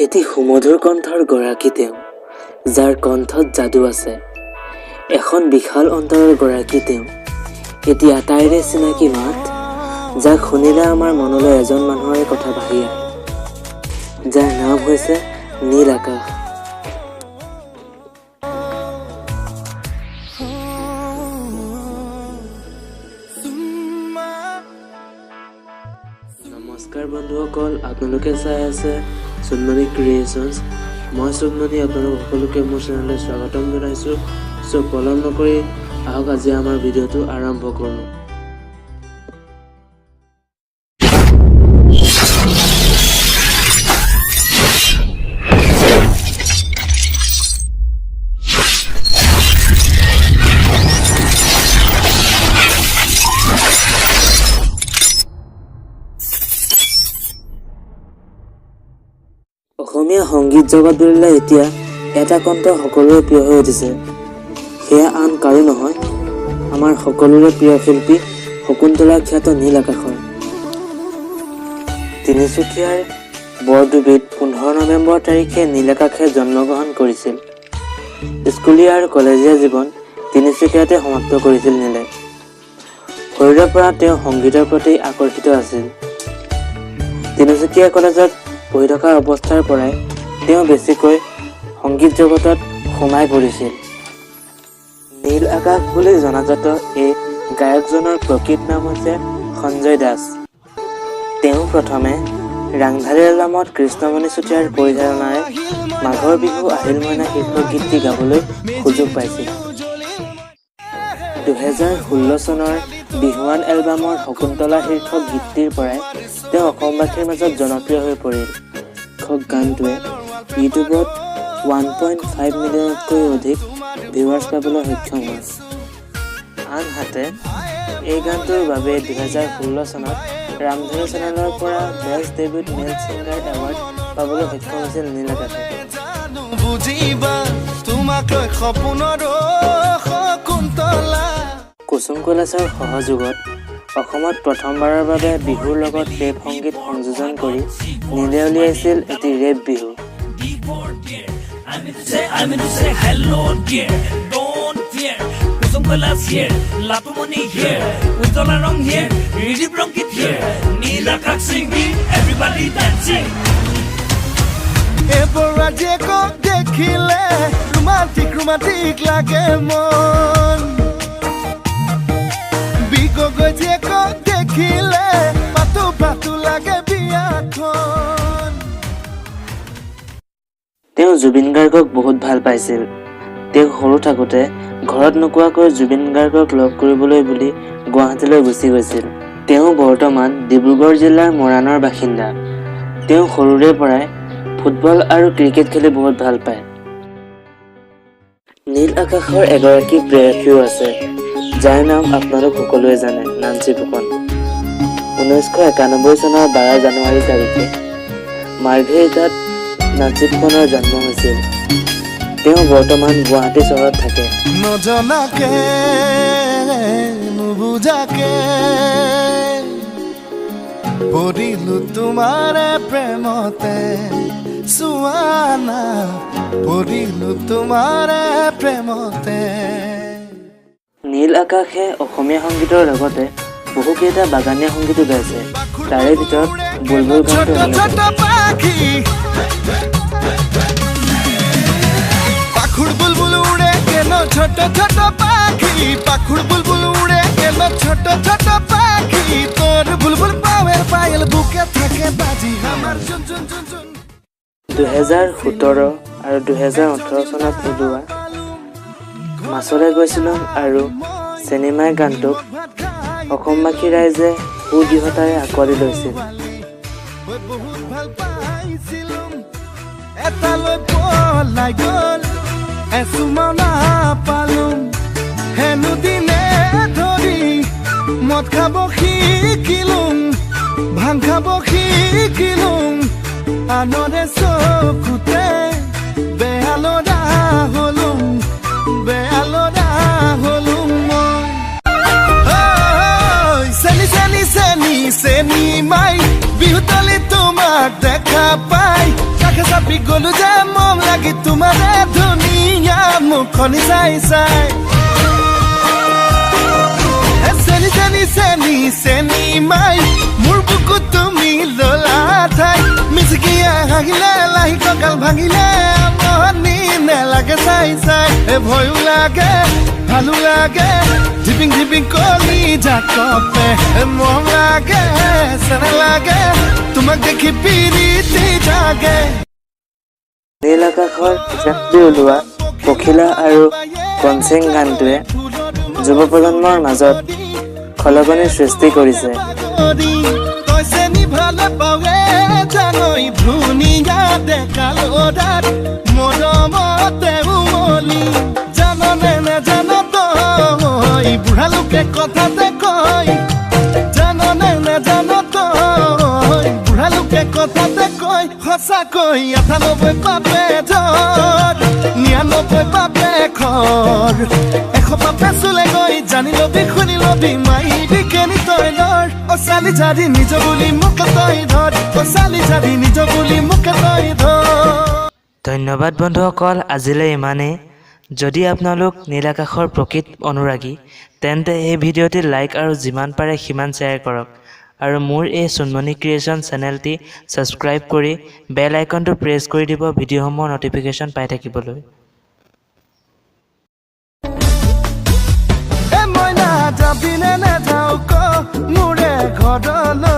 এটি সুমধুৰ কণ্ঠৰ গৰাকী তেওঁ, যাৰ কণ্ঠত যাদু আছে। এখন বিশাল অন্তৰৰ গৰাকী তেওঁ, এটি আটাইৰে চিনাকি মাত, যাক শুনিলে আমাৰ মনলৈ এজন মানুহৰে কথা ভাহি আহে, যাৰ নাম হৈছে নীল আকাশ। নমস্কাৰ বন্ধুসকল, আপোনালোকে চাই আছে সন্মনি ক্ৰিয়েশ্যনছ। মই সন্মনি আপোনালোক সকলোকে মোৰ চেনেললৈ স্বাগতম জনাইছোঁ। চ' পলম নকৰি আহক আজি আমাৰ ভিডিঅ'টো আৰম্ভ কৰোঁ। অসমীয়া সংগীত জগত বুলিলে এতিয়া এটা কণ্ঠ সকলোৰে প্ৰিয় হৈ উঠিছে। সেয়া আন কাৰো নহয়, আমাৰ সকলোৰে প্ৰিয় শিল্পী শকুন্তলা খ্যাত নীল আকাশৰ। তিনিচুকীয়াৰ বৰডুবিত 15 নৱেম্বৰ তাৰিখে নীল আকাশে জন্মগ্ৰহণ কৰিছিল। স্কুলীয়া আৰু কলেজীয়া জীৱন তিনিচুকীয়াতে সমাপ্ত কৰিছিল নীলে। সৰুৰে পৰা তেওঁ সংগীতৰ প্ৰতি আকৰ্ষিত আছিল। তিনিচুকীয়া কলেজত পঢ়ি থকা অৱস্থাৰ পৰাই তেওঁ বেছিকৈ সংগীত জগতত সোমাই পৰিছিল। নীল আকাশ বুলি জনাজাত এই গায়কজনৰ প্ৰকৃত নাম হৈছে সঞ্জয় দাস। তেওঁ প্ৰথমে ৰাংধাৰী এলবামত কৃষ্ণমণি চুতীয়াৰ পৰিচালনাৰে মাঘৰ বিহু আহিল মইনা শীৰ্ষক গীতটি গাবলৈ সুযোগ পাইছিল। 2016 চনৰ বিহুৱান এলবামৰ শকুন্তলা শীৰ্ষক গীতটিৰ পৰাই তেওঁ অসমবাসীৰ মাজত জনপ্ৰিয় হৈ পৰিল। গানটোৱে ইউটিউবত 1.5 মিলিয়নতকৈ অধিক ভিউৱাৰ্ছ পাবলৈ সক্ষম হয়। আনহাতে এই গানটোৰ বাবে 2016 চনত ৰামধেনু চেনেলৰ পৰা বেষ্ট ডেবিউট মেল ছিংগাৰ এৱাৰ্ড পাবলৈ সক্ষম হৈছিল নীল আকাশে। কুসুম কৈলাশৰ সহযোগত অসমত প্ৰথমবাৰৰ বাবে বিহুৰ লগত ৰেপ সংগীত সংযোজন কৰি নীলে উলিয়াইছিল এটি ৰেপ বিহু। দেখিলে ৰোমান্টিক ৰোমান্টিক লাগে মন, দেখিলে পাতু পাতু লাগে বিয়াখন। তেওঁ জুবিন গাৰ্গক বহুত ভাল পাইছিল। তেওঁ সৰু থাকোঁতে ঘৰত নোকোৱাকৈ জুবিন গাৰ্গক লগ কৰিবলৈ বুলি গুৱাহাটীলৈ গুচি গৈছিল। তেওঁ বৰ্তমান ডিব্ৰুগড় জিলাৰ মৰাণৰ বাসিন্দা। তেওঁ সৰুৰে পৰাই ফুটবল আৰু ক্ৰিকেট খেলি বহুত ভাল পায়। নীল আকাশৰ এগৰাকী প্ৰেয়সীও আছে, যাৰ নাম আপোনালোক সকলোৱে জানে, নাঞ্চি ফুকন। 1991 চনৰ 12 জানুৱাৰী তাৰিখে মাৰ্ঘেৰিটাত নাঞ্চি ফুকনৰ জন্ম হৈছিল। তেওঁ বৰ্তমান গুৱাহাটী চহৰত থাকে। নজনাকে নুবুজাকে পৰিলো তোমাৰে প্ৰেমতে, সুৱানা পৰিলো তোমাৰে প্ৰেমতে। নীল আকাশে অসমীয়া সংগীতৰ লগতে বহুকেইটা বাগানীয়া সংগীতো গাইছে। তাৰে ভিতৰত বুলবুল গানটো পাখুৰ বুলবুল উড়ে কেন ছোট ছোট পাখি, পাখুৰ বুলবুল উড়ে কেন ছোট ছোট পাখি, তোৰ বুলবুল পাৱেৰ পায়েল বুকে থাকে বাজি আমাৰ জুন জুন জুন জুন। 2017 আৰু 2018 চনত ওলোৱা মাছলৈ গৈছিলোঁ আৰু চিনেমাই গানটোক অসমবাসী ৰাইজে সুদৃঢ়তাৰে আঁকোৱালি লৈছিল। এটালৈ পলাই গ'ল এচুমনা পালোং, হেনো দিনে ধৰি মদ খাব শিকিলোং, ভাং খাব শিকিলোং, আনৰে চকুতে বেয়া ল'ৰা হলোং, বেয়া ল'ৰা হলোং মই। চেনি চেনি চেনি চেনি মাই বিহুতলি তোমাক দেখা পাই, কাষে চাপি গলো যে মম লাগি তোমাৰে ধুনীয়া মুখনি চাই চাই চেনি চেনি চেনি চেনি মাই মোৰ বুকুত তুমি ললা ঠাই মিচিকিয়া হাগিলে লাহি কঁকাল ভাঙিলে মনি নেলাগে চাই চাই ভয়ো লাগে ভালো লাগে ধিপিং ধিপিং কলি জাকপে মৰম লাগে চেনা লাগে তোমাক দেখি পিৰিতি জাগে নীল আকাশৰ জাতি ওলোৱা পখিলা আৰু কনচেং গানটোৱে যুৱ প্ৰজন্মৰ মাজত খলকনিৰ সৃষ্টি কৰিছে বুঢ়ালোকে কথাতে কয় জাননে নাজানো তই বুঢ়ালোকে কথাতে কয় সঁচাকৈ ৯৮ পাপে ধৰ ৯৯ পাপে খৰ ১০০ পাপে চুলে গৈ জানি লবি শুনি লবি মাইবি কেনি তই লৰ অচালি জাৰি নিজ বুলি মোক তই ধৰ অচালি জাৰি নিজ বুলি মোক তই ধৰ ধন্যবাদ বন্ধুসকল আজিলৈ ইমানেই যদি আপোনালোক নীল আকাশৰ প্ৰকৃত অনুৰাগী তেন্তে এই ভিডিঅ'টি লাইক আৰু যিমান পাৰে সিমান শ্বেয়াৰ কৰক আৰু মোৰ এই সোণমণি ক্ৰিয়েশ্যন চেনেলটি ছাবস্ক্ৰাইব কৰি বেল আইকনটো প্ৰেছ কৰি দিব ভিডিঅ'সমূহৰ ন'টিফিকেশ্যন পাই থাকিবলৈ মই নাযাবিনে নাযাওঁ ক মোৰে ঘৰলৈ